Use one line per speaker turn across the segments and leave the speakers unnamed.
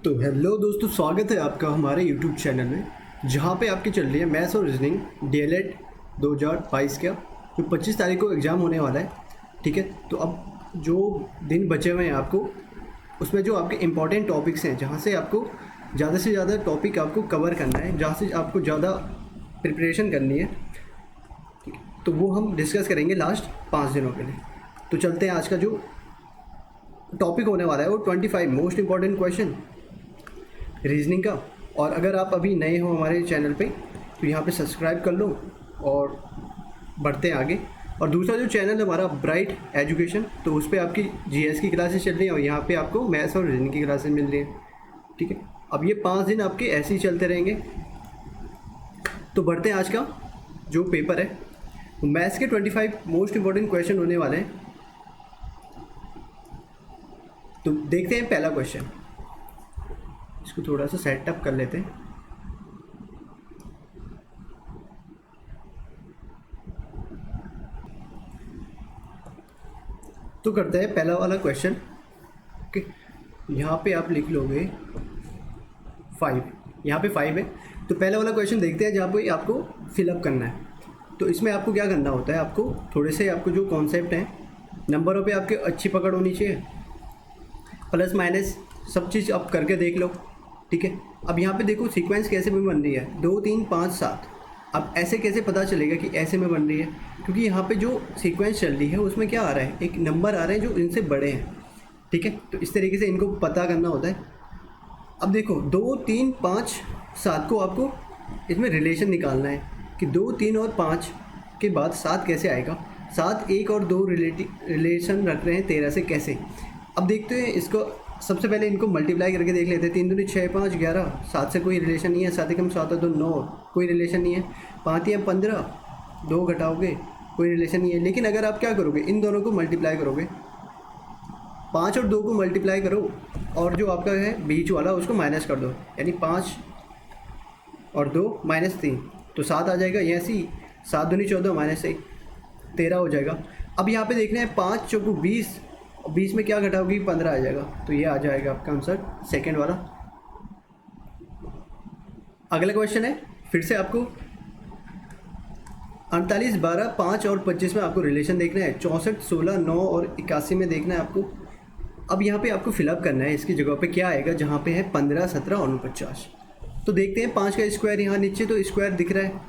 तो हेलो दोस्तों, स्वागत है आपका हमारे यूट्यूब चैनल में, जहाँ पे आपकी चल रही है मैथ्स और रीजनिंग डीएलएड 2022 का जो 25 तारीख को एग्ज़ाम होने वाला है। ठीक है, तो अब जो दिन बचे हुए हैं आपको, उसमें जो आपके इम्पॉर्टेंट टॉपिक्स हैं, जहाँ से आपको ज़्यादा से ज़्यादा टॉपिक आपको कवर करना है, जहाँ से आपको ज़्यादा प्रिपरेशन करनी है, तो वो हम डिस्कस करेंगे लास्ट 5 दिनों के लिए। तो चलते हैं, आज का जो टॉपिक होने वाला है वो 25 मोस्ट इम्पॉर्टेंट क्वेश्चन रीजनिंग का। और अगर आप अभी नए हो हमारे चैनल पे तो यहाँ पे सब्सक्राइब कर लो और बढ़ते हैं आगे। और दूसरा जो चैनल है हमारा ब्राइट एजुकेशन, तो उस पर आपकी जीएस की क्लासेस चल रही हैं और यहाँ पे आपको मैथ्स और रीजनिंग की क्लासेस मिल रही हैं। ठीक है, अब ये 5 दिन आपके ऐसे ही चलते रहेंगे। तो बढ़ते हैं, आज का जो पेपर है वो मैथ्स के 25 मोस्ट इम्पॉर्टेंट क्वेश्चन होने वाले हैं। तो देखते हैं पहला क्वेश्चन, इसको थोड़ा सा सेटअप कर लेते हैं। तो करते हैं पहला वाला क्वेश्चन। ओके, यहाँ पे आप लिख लोगे 5, यहाँ पे 5 है। तो पहला वाला क्वेश्चन देखते हैं, जहाँ पे आपको फिलअप करना है। तो इसमें आपको क्या करना होता है, आपको थोड़े से आपको जो कॉन्सेप्ट हैं, नंबरों पे आपके अच्छी पकड़ होनी चाहिए, प्लस माइनस सब चीज़ आप करके देख लो। ठीक है, अब यहाँ पे देखो सीक्वेंस कैसे में बन रही है, 2 3 5 7। अब ऐसे कैसे पता चलेगा कि ऐसे में बन रही है, क्योंकि यहाँ पे जो सीक्वेंस चल रही है उसमें क्या आ रहा है, एक नंबर आ रहे हैं जो इनसे बड़े हैं। ठीक है, तो इस तरीके से इनको पता करना होता है। अब देखो 2 3 5 7 को आपको इसमें रिलेशन निकालना है कि 2 3 और 5 के बाद 7 कैसे आएगा। 7 1 और 2 रिलेशन रख रहे हैं 13 से, कैसे। अब देखते हैं इसको, सबसे पहले इनको मल्टीप्लाई करके देख लेते हैं। 3 दूनी 6 5 11, 7 से कोई रिलेशन नहीं है, 7 एकम 7 और 2 9, कोई रिलेशन नहीं है। 5 या 15, 2 घटाओगे, कोई रिलेशन नहीं है। लेकिन अगर आप क्या करोगे, इन दोनों को मल्टीप्लाई करोगे, 5 और 2 को मल्टीप्लाई करो और जो आपका है बीच वाला उसको माइनस कर दो, यानी 5 और 2 -3, तो 7 आ जाएगा। ऐसे ही 7 दूनी 14 -1 13 हो जाएगा। अब यहाँ पे देखना है 5 चौको 20, 20 में क्या घटाओगी, 15 आ जाएगा। तो ये आ जाएगा आपका आंसर सेकेंड वाला। अगला क्वेश्चन है, फिर से आपको 48 12 5 और 25 में आपको रिलेशन देखना है। 64 16 9 और 81 में देखना है आपको। अब यहाँ पे आपको फिलअप करना है, इसकी जगह पे क्या आएगा, जहाँ पे है 15 17 और 49। तो देखते हैं 5 का स्क्वायर, यहाँ नीचे तो स्क्वायर दिख रहा है,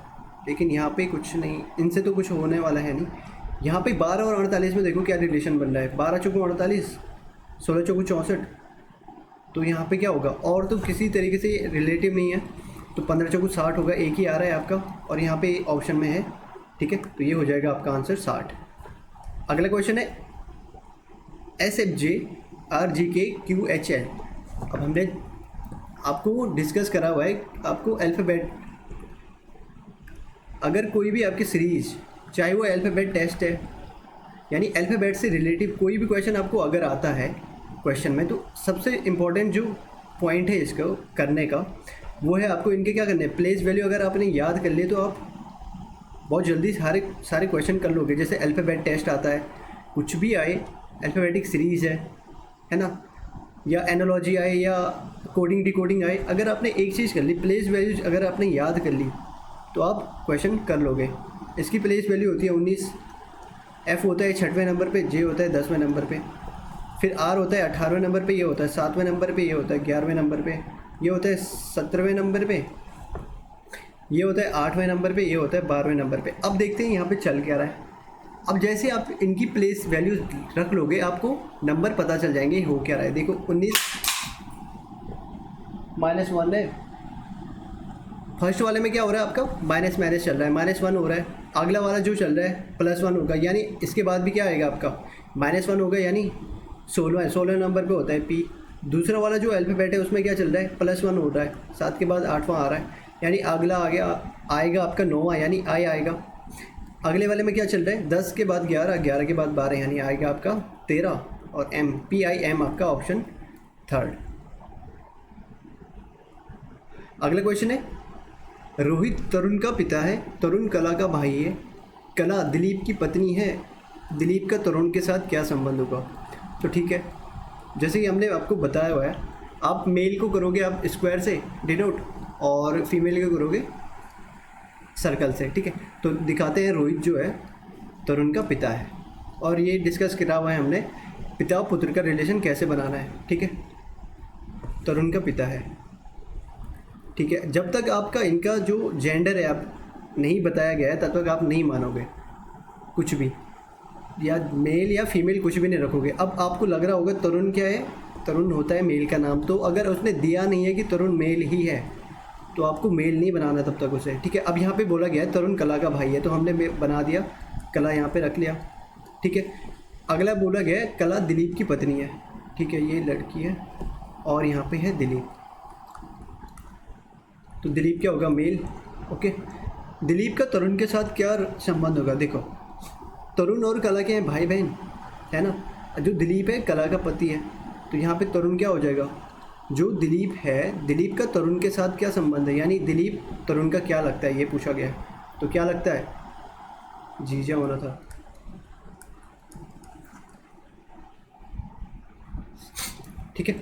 लेकिन यहाँ पे कुछ नहीं, इनसे तो कुछ होने वाला है नहीं। यहाँ पे 12 और 48 में देखो क्या रिलेशन बन रहा है, 12 चौको 48, 16 चौको 64। तो यहाँ पे क्या होगा, और तो किसी तरीके से रिलेटिव नहीं है, तो 15 चौको 60 होगा, एक ही आ रहा है आपका, और यहाँ पे ऑप्शन में है। ठीक है, तो ये हो जाएगा आपका आंसर 60। अगला क्वेश्चन है SFJ RGK QHL। अब हमने आपको डिस्कस करा हुआ है, आपको अल्फ़ाबेट, अगर कोई भी आपकी सीरीज, चाहे वो अल्फ़ाबेट टेस्ट है, यानी अल्फ़ाबेट से रिलेटिव कोई भी क्वेश्चन आपको अगर आता है क्वेश्चन में, तो सबसे इम्पॉर्टेंट जो पॉइंट है इसको करने का, वो है आपको इनके क्या करने हैं, प्लेस वैल्यू अगर आपने याद कर लिए तो आप बहुत जल्दी सारे क्वेश्चन कर लोगे। जैसे अल्फ़ाबेट टेस्ट आता है, कुछ भी आए, अल्फ़ाबेटिक सीरीज़ है ना, या एनालॉजी आए या कोडिंग डिकोडिंग आए, अगर आपने एक चीज़ कर ली, प्लेस वैल्यूज अगर आपने याद कर ली तो आप क्वेश्चन कर लोगे। इसकी प्लेस वैल्यू होती है 19, F होता है 6वें नंबर पे, J होता है 10वें नंबर पे, फिर R होता है 18वें नंबर पे, ये होता है 7वें नंबर पे, ये होता है 11वें नंबर पे, ये होता है 17वें नंबर पे, ये होता है 8वें नंबर पे, ये होता है 12वें नंबर पे। अब देखते हैं यहाँ पे चल क्या रहा है। अब जैसे आप इनकी प्लेस वैल्यू रख लोगे, आपको नंबर पता चल जाएंगे हो क्या रहा है। देखो 19 -1 है, फर्स्ट वाले में क्या हो रहा है, आपका माइनस माइनस चल रहा है, -1 हो रहा है। अगला वाला जो चल रहा है +1 होगा, यानी इसके बाद भी क्या आएगा आपका -1 होगा, यानी 16 नंबर पे होता है P। दूसरा वाला जो अल्फ़ाबेट है उसमें क्या चल रहा है, +1 हो रहा है, 7 के बाद 8वां आ रहा है, यानी अगला आएगा आपका 9वां, यानी I आएगा। अगले वाले में क्या चल रहा है, 10 के बाद 11, 11 के बाद 12, यानी आएगा आपका 13, और M PIM आपका ऑप्शन थर्ड। अगला क्वेश्चन है, रोहित तरुण का पिता है, तरुण कला का भाई है, कला दिलीप की पत्नी है, दिलीप का तरुण के साथ क्या संबंध होगा। तो ठीक है, जैसे कि हमने आपको बताया हुआ है आप मेल को करोगे आप स्क्वायर से डिनोट और फीमेल को करोगे सर्कल से, ठीक है। तो दिखाते हैं रोहित जो है तरुण का पिता है, और ये डिस्कस करा हुआ है हमने पिता और पुत्र का रिलेशन कैसे बनाना है, ठीक है। तरुण का पिता है, ठीक है। जब तक आपका इनका जो जेंडर है आप नहीं बताया गया है तब तक आप नहीं मानोगे कुछ भी, या मेल या फीमेल कुछ भी नहीं रखोगे। अब आपको लग रहा होगा तरुण क्या है, तरुण होता है मेल का नाम, तो अगर उसने दिया नहीं है कि तरुण मेल ही है तो आपको मेल नहीं बनाना तब तक उसे, ठीक है। अब यहाँ पे बोला गया है तरुण कला का भाई है, तो हमने बना दिया, कला यहाँ पे रख लिया, ठीक है। अगला बोला गया है कला दिलीप की पत्नी है, ठीक है, ये लड़की है और यहाँ पे है दिलीप, तो दिलीप क्या होगा मेल, ओके। दिलीप का तरुण के साथ क्या संबंध होगा, देखो तरुण और कला के हैं भाई बहन, है ना। जो दिलीप है कला का पति है, तो यहाँ पे तरुण क्या हो जाएगा, जो दिलीप है, दिलीप का तरुण के साथ क्या संबंध है, यानी दिलीप तरुण का क्या लगता है, ये पूछा गया है। तो क्या लगता है, जीजा होना था, ठीक है।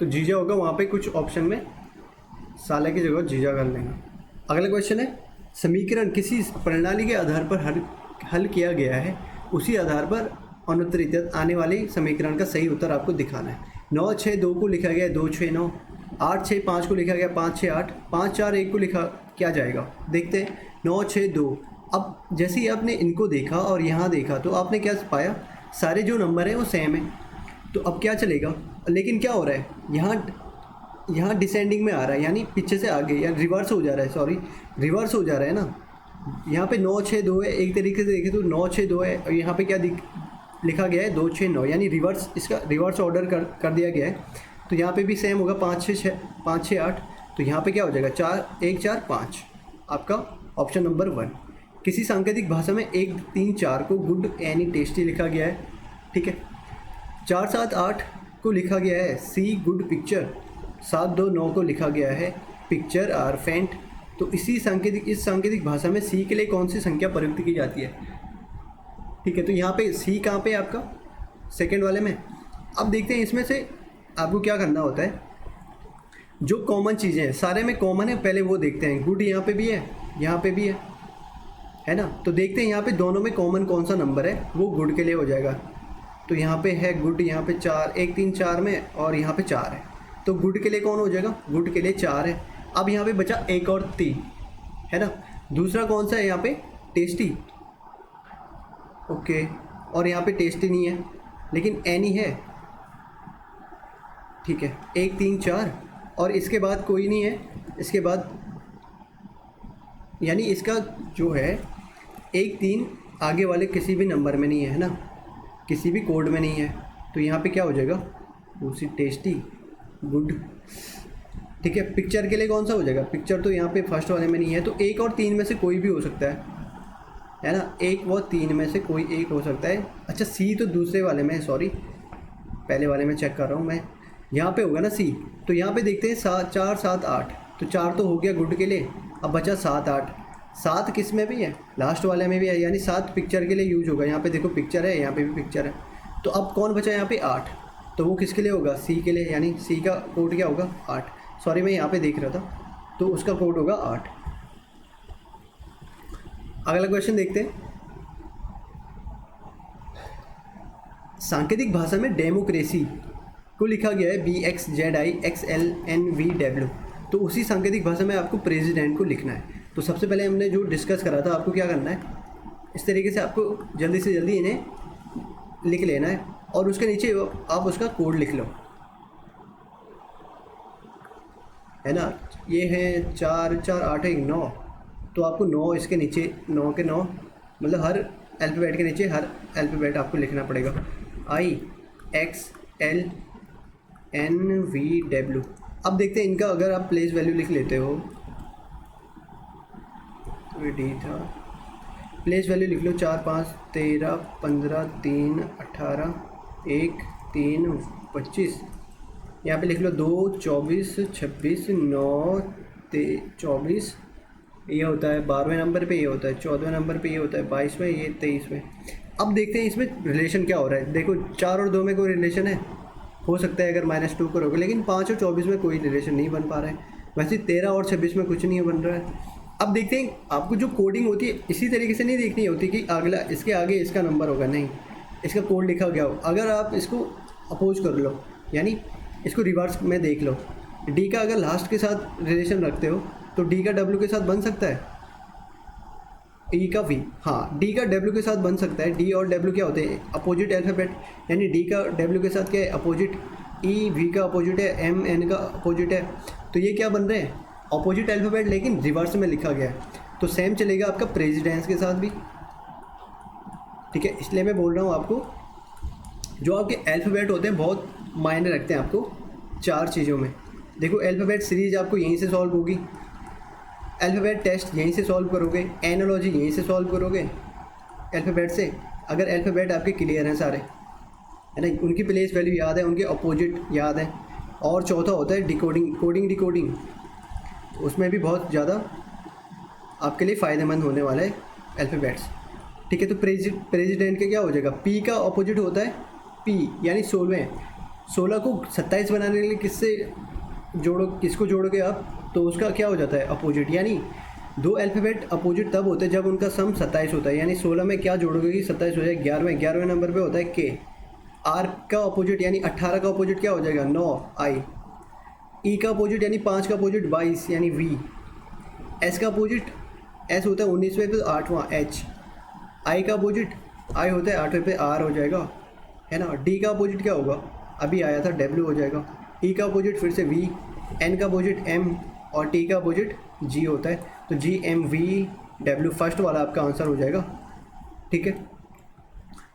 तो जीजा होगा, वहाँ पे कुछ ऑप्शन में साले की जगह जीजा कर लेंगे। अगला क्वेश्चन है समीकरण किसी प्रणाली के आधार पर हल किया गया है, उसी आधार पर अनुत्तरित आने वाले समीकरण का सही उत्तर आपको दिखाना है। 9 6 2 को लिखा गया 2 6 9, 8 6 5 को लिखा गया 5 6 8, 5 4 1 को लिखा क्या जाएगा, देखते हैं। 9 6 2, अब जैसे ही आपने इनको देखा और यहाँ देखा तो आपने क्या पाया, सारे जो नंबर हैं वो सेम है, तो अब क्या चलेगा। लेकिन क्या हो रहा है, यहाँ डिसेंडिंग में आ रहा है, यानी पीछे से आगे या रिवर्स हो जा रहा है, सॉरी रिवर्स हो जा रहा है ना। यहाँ पे 9 6 2 है, एक तरीके से देखें तो 9 6 2 है, और यहाँ पे क्या लिखा गया है 2 6 9, यानी रिवर्स, इसका रिवर्स ऑर्डर कर दिया गया है। तो यहाँ पे भी सेम होगा 5 6 8, तो यहाँ पे क्या हो जाएगा 4 1 4 5, आपका ऑप्शन नंबर 1। किसी सांकेतिक भाषा में 1 3 4 को गुड यानी टेस्टी लिखा गया है, ठीक है। 4 7 8 को लिखा गया है सी गुड पिक्चर, 7 2 9 को लिखा गया है पिक्चर आर फेंट। तो इस सांकेतिक भाषा में सी के लिए कौन सी संख्या प्रयुक्त की जाती है, ठीक है। तो यहाँ पे सी कहाँ पे है आपका, सेकंड वाले में। अब देखते हैं इसमें से आपको क्या करना होता है, जो कॉमन चीज़ें हैं सारे में कॉमन है, पहले वो देखते हैं। गुड यहाँ पे भी है, यहाँ पे भी है ना। तो देखते हैं यहाँ पे दोनों में कॉमन कौन सा नंबर है, वो गुड के लिए हो जाएगा। तो यहाँ पे है गुड, यहाँ पे 4 1 3 4 में, और यहाँ पे 4 है, तो गुड के लिए कौन हो जाएगा, गुड के लिए 4 है। अब यहाँ पे बचा 1 और 3, है ना। दूसरा कौन सा है यहाँ पे, टेस्टी, ओके। और यहाँ पे टेस्टी नहीं है लेकिन एनी है, ठीक है। 1 3 4 और इसके बाद कोई नहीं है, इसके बाद यानी इसका जो है 1 3 आगे वाले किसी भी नंबर में नहीं है ना, किसी भी कोड में नहीं है। तो यहाँ पे क्या हो जाएगा, उसी टेस्टी गुड, ठीक है। पिक्चर के लिए कौन सा हो जाएगा, पिक्चर तो यहाँ पे फर्स्ट वाले में नहीं है, तो 1 और 3 में से कोई भी हो सकता है ना, 1 व 3 में से कोई एक हो सकता है। अच्छा सी तो दूसरे वाले में है, सॉरी पहले वाले में चेक कर रहा हूँ मैं, यहाँ पे होगा ना सी। तो यहाँ पे देखते हैं 4 7 8, तो 4 तो हो गया गुड के लिए, अब बचा 7 8। 7 किस में भी है, लास्ट वाले में भी है, यानी 7 पिक्चर के लिए यूज होगा। यहाँ पे देखो पिक्चर है, यहाँ पे भी पिक्चर है, तो अब कौन बचा यहाँ पे 8, तो वो किसके लिए होगा, सी के लिए, यानी सी का कोड क्या होगा 8। सॉरी मैं यहाँ पे देख रहा था, तो उसका कोड होगा 8। अगला क्वेश्चन देखते हैं। सांकेतिक भाषा में डेमोक्रेसी को लिखा गया है BXZIXLNVW, तो उसी सांकेतिक भाषा में आपको प्रेसिडेंट को लिखना है। तो सबसे पहले हमने जो डिस्कस करा था, आपको क्या करना है, इस तरीके से आपको जल्दी से जल्दी इन्हें लिख लेना है, और उसके नीचे आप उसका कोड लिख लो, है ना। ये है 4 4 8 1 9, तो आपको 9 इसके नीचे, 9 के 9 मतलब हर अल्फ़ाबेट के नीचे हर अल्फ़ाबेट आपको लिखना पड़ेगा, IXLNVW। अब देखते हैं इनका, अगर आप प्लेस वैल्यू लिख लेते हो, डी था, प्लेस वैल्यू लिख लो 4 5 13 15 3 18 1 3 25, यहाँ पे लिख लो 2 24 26 9 24, ये होता है 12वें नंबर पे, ये होता है 14वें नंबर पे, ये होता है 22वें, ये 23वें। अब देखते हैं इसमें रिलेशन क्या हो रहा है। देखो 4 और 2 में कोई रिलेशन है, हो सकता है अगर -2 करोगे, लेकिन 5 और 24 में कोई रिलेशन नहीं बन पा रहा है। वैसे 13 और 26 में कुछ नहीं बन रहा है। अब देखते हैं, आपको जो कोडिंग होती है इसी तरीके से नहीं देखनी होती कि अगला इसके आगे इसका नंबर होगा, नहीं, इसका कोड लिखा गया हो। अगर आप इसको अपोज कर लो, यानी इसको रिवर्स में देख लो, डी का अगर लास्ट के साथ रिलेशन रखते हो तो डी का डब्ल्यू के साथ बन सकता है, ई का वी, हाँ डी का डब्ल्यू के साथ बन सकता है। डी और डब्ल्यू क्या होते हैं? अपोजिट अल्फ़ाबेट, यानी डी का डब्ल्यू के साथ क्या है? अपोजिट। ई वी का अपोजिट है, एम एन का अपोजिट है, तो ये क्या बन रहे हैं? अपोजिट अल्फ़ाबेट, लेकिन रिवर्स में लिखा गया है। तो सेम चलेगा आपका प्रेसिडेंस के साथ भी, ठीक है। इसलिए मैं बोल रहा हूँ आपको, जो आपके अल्फ़ाबेट होते हैं बहुत मायने रखते हैं आपको 4 चीज़ों में। देखो, अल्फ़ाबेट सीरीज आपको यहीं से सॉल्व होगी, अल्फ़ाबेट टेस्ट यहीं से सॉल्व करोगे, एनालॉजी यहीं से सॉल्व करोगे अल्फ़ाबेट से, अगर अल्फ़ाबेट आपके क्लियर हैं सारे, है ना, उनकी प्लेस वैल्यू याद है, उनके अपोजिट याद है। और चौथा होता है डिकोडिंग, कोडिंग डिकोडिंग, उसमें भी बहुत ज़्यादा आपके लिए फ़ायदेमंद होने वाला है अल्फ़ाबेट्स, ठीक है। तो प्रेसिडेंट के क्या हो जाएगा? पी का अपोजिट होता है पी, यानी 16। 16 को 27 बनाने के लिए किसको जोड़ोगे आप? तो उसका क्या हो जाता है? अपोजिट। यानी 2 अल्फ़ाबेट अपोजिट तब होते हैं जब उनका सम 27 होता है, यानी 16 में क्या जोड़ोगे कि 27 हो जाए 11वें नंबर पे होता है के। आर का अपोजिट यानी 18 का अपोजिट क्या हो जाएगा? 9 आई। ई का अपोजिट यानी 5 का अपोजिट 22 यानी वी। एस का अपोजिट एस होता है 19वें पे 8वां एच। आई का अपोजिट आई होता है 8वें पे आर हो जाएगा, है ना। डी का अपोजिट क्या होगा? अभी आया था डब्ल्यू हो जाएगा। ई का अपोजिट फिर से वी, एन का अपोजिट एम और टी का अपोजिट जी होता है, तो G M V W first वाला आपका आंसर हो जाएगा, ठीक है।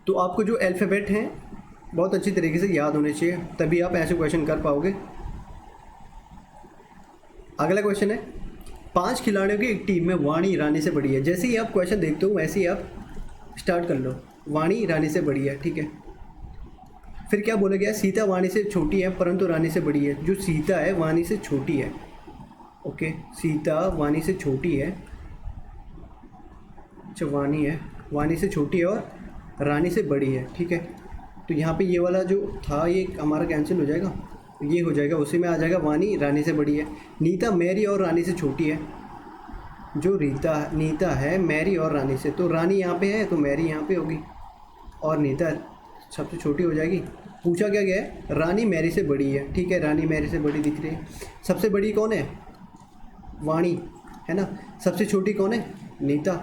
तो आपको जो अल्फ़ाबेट हैं बहुत अच्छी तरीके से याद होने चाहिए, तभी आप ऐसे क्वेश्चन कर पाओगे। अगला क्वेश्चन है, 5 खिलाड़ियों की एक टीम में वाणी रानी से बड़ी है। जैसे ही आप क्वेश्चन देखते हो वैसे ही आप स्टार्ट कर लो, वाणी रानी से बड़ी है, ठीक है। फिर क्या बोला गया? सीता वाणी से छोटी है परंतु रानी से बड़ी है। जो सीता है वाणी से छोटी है, ओके, सीता वाणी से छोटी है, अच्छा वाणी है, वाणी से छोटी है और रानी से बड़ी है, ठीक है। तो यहाँ पे ये वाला जो था ये हमारा कैंसिल हो जाएगा, ये हो जाएगा, उसी में आ जाएगा वाणी रानी से बड़ी है। नीता मैरी और रानी से छोटी है। जो नीता है मैरी और रानी से, तो रानी यहाँ पे है तो मैरी यहाँ पे होगी और नीता सबसे छोटी हो जाएगी। पूछा क्या गया है? रानी मैरी से बड़ी है, ठीक है, रानी मैरी से बड़ी दिख रही है। सबसे बड़ी कौन है? वाणी, है ना। सबसे छोटी कौन है? नीता।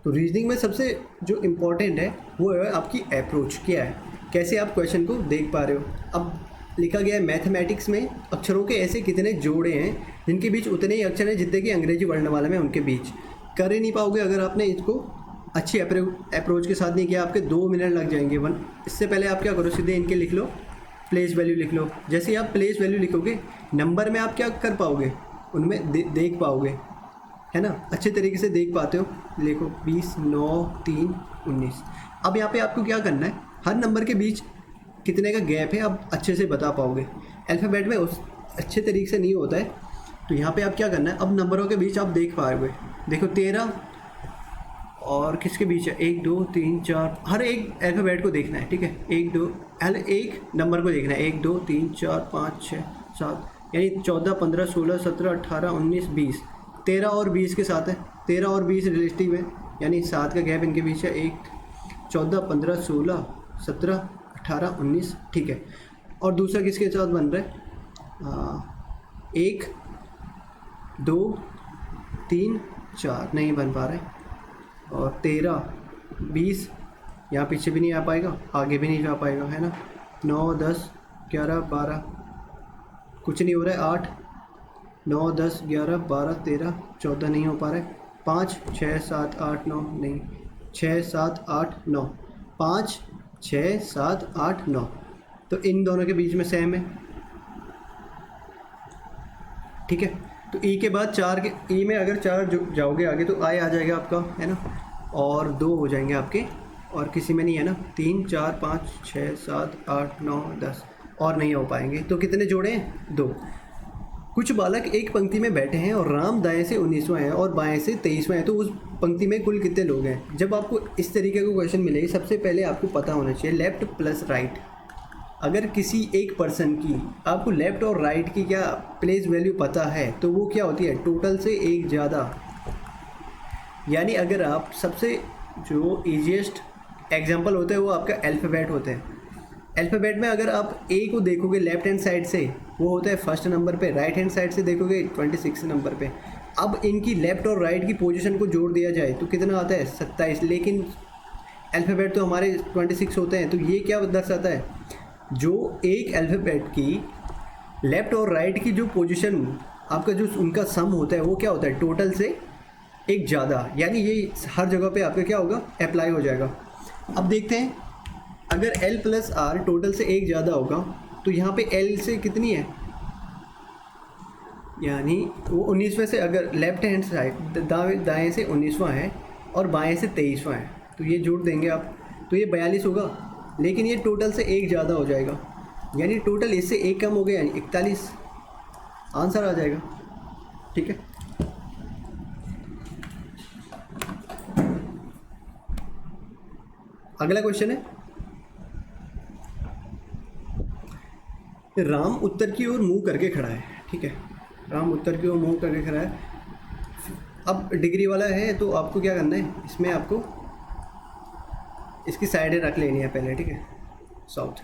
तो रीजनिंग में सबसे जो इम्पोर्टेंट है वो है आपकी अप्रोच, क्या है, कैसे आप क्वेश्चन को देख पा रहे हो। अब लिखा गया है मैथमेटिक्स में अक्षरों के ऐसे कितने जोड़े हैं जिनके बीच उतने ही अक्षर हैं जितने कि अंग्रेजी वर्णमाला में उनके बीच। कर ही नहीं पाओगे अगर आपने इसको अच्छी अप्रोच के साथ नहीं किया, आपके 2 मिनट लग जाएंगे। इससे पहले आप क्या करो, सीधे इनके लिख लो, प्लेस वैल्यू लिख लो। जैसे ही आप प्लेस वैल्यू लिखोगे नंबर में आप क्या कर पाओगे, उनमें देख पाओगे, है ना, अच्छे तरीके से देख पाते हो। देखो 20, 9, 3, 19। अब यहाँ पे आपको क्या करना है, हर नंबर के बीच कितने का गैप है आप अच्छे से बता पाओगे। अल्फ़ाबेट में उस अच्छे तरीके से नहीं होता है, तो यहाँ पे आप क्या करना है, अब नंबरों के बीच आप देख पाओगे। देखो 13 और किसके बीच है, 1, 2, 3, 4, हर एक अल्फ़ाबेट को देखना है, ठीक है। 1, 2, हर एक नंबर को देखना है, 1, 2, 3, 4, 5, 6, 7, यानी 14, 15, 16, 17, 18, 19, 20। 13 और 20 के साथ है, 13 और 20 रिलेटिव है, यानी 7 का गैप इनके बीच है। 1, 14, 15, 16, 17, 18, 19, ठीक है। और दूसरा किसके साथ बन रहा है, 1, 2, 3, 4 नहीं बन पा रहा है। और 13, 20 यहाँ पीछे भी नहीं आ पाएगा, आगे भी नहीं जा पाएगा, है ना। 9, 10, 11, 12 कुछ नहीं हो रहा है। 8, 9, 10, 11, 12, 13, 14 नहीं हो पा रहा है। 5, 6, 7, 8, 9 नहीं, 6, 7, 8, 9, 5, 6, 7, 8, 9, तो इन दोनों के बीच में सेम है, ठीक है। तो ई के बाद 4 के, ई में अगर 4 जाओगे आगे तो आई आ जाएगा आपका, है ना, और 2 हो जाएंगे आपके, और किसी में नहीं है ना। 3, 4, 5, 6, 7, 8, 9, 10 और नहीं हो पाएंगे, तो कितने जोड़े हैं, 2। कुछ बालक एक पंक्ति में बैठे हैं और राम दाएं से 19वां है और बाएं से 23वां है, तो उस पंक्ति में कुल कितने लोग हैं। जब आपको इस तरीके का क्वेश्चन मिलेगी, सबसे पहले आपको पता होना चाहिए लेफ़्ट प्लस राइट। अगर किसी एक पर्सन की आपको लेफ़्ट और राइट की क्या प्लेस वैल्यू पता है तो वो क्या होती है, टोटल से एक ज़्यादा। यानी अगर आप सबसे जो ईजीएस्ट एग्जाम्पल होता है वो आपका अल्फ़ाबेट होता है। अल्फ़ाबेट में अगर आप ए को देखोगे लेफ्ट हैंड साइड से वो होता है फर्स्ट नंबर पे, राइट हैंड साइड से देखोगे 26 नंबर पे। अब इनकी लेफ़्ट और राइट की पोजीशन को जोड़ दिया जाए तो कितना आता है, 27। लेकिन अल्फ़ाबेट तो हमारे 26 होते हैं, तो ये क्या दर्शाता है, जो एक अल्फ़ाबेट की लेफ़्ट और राइट की जो पोजीशन आपका जो उनका सम होता है वो क्या होता है, टोटल से एक ज़्यादा। यानी ये हर जगह पे आपका क्या होगा, अप्लाई हो जाएगा। अब देखते हैं, अगर L प्लस R टोटल से एक ज़्यादा होगा तो यहाँ पे L से कितनी है, यानी वो 19वें से, अगर लेफ्ट हैंड साइड दाएँ से 19वां है और बाएं से 23वां है, तो ये जोड़ देंगे आप तो ये 42 होगा। लेकिन ये टोटल से एक ज़्यादा हो जाएगा, यानी टोटल इससे एक कम हो गया, यानी 41 आंसर आ जाएगा। ठीक है, अगला क्वेश्चन है, राम उत्तर की ओर मुंह करके खड़ा है। ठीक है, राम उत्तर की ओर मुंह करके खड़ा है। अब डिग्री वाला है तो आपको क्या करना है, इसमें आपको इसकी साइडें रख लेनी है पहले। ठीक है, साउथ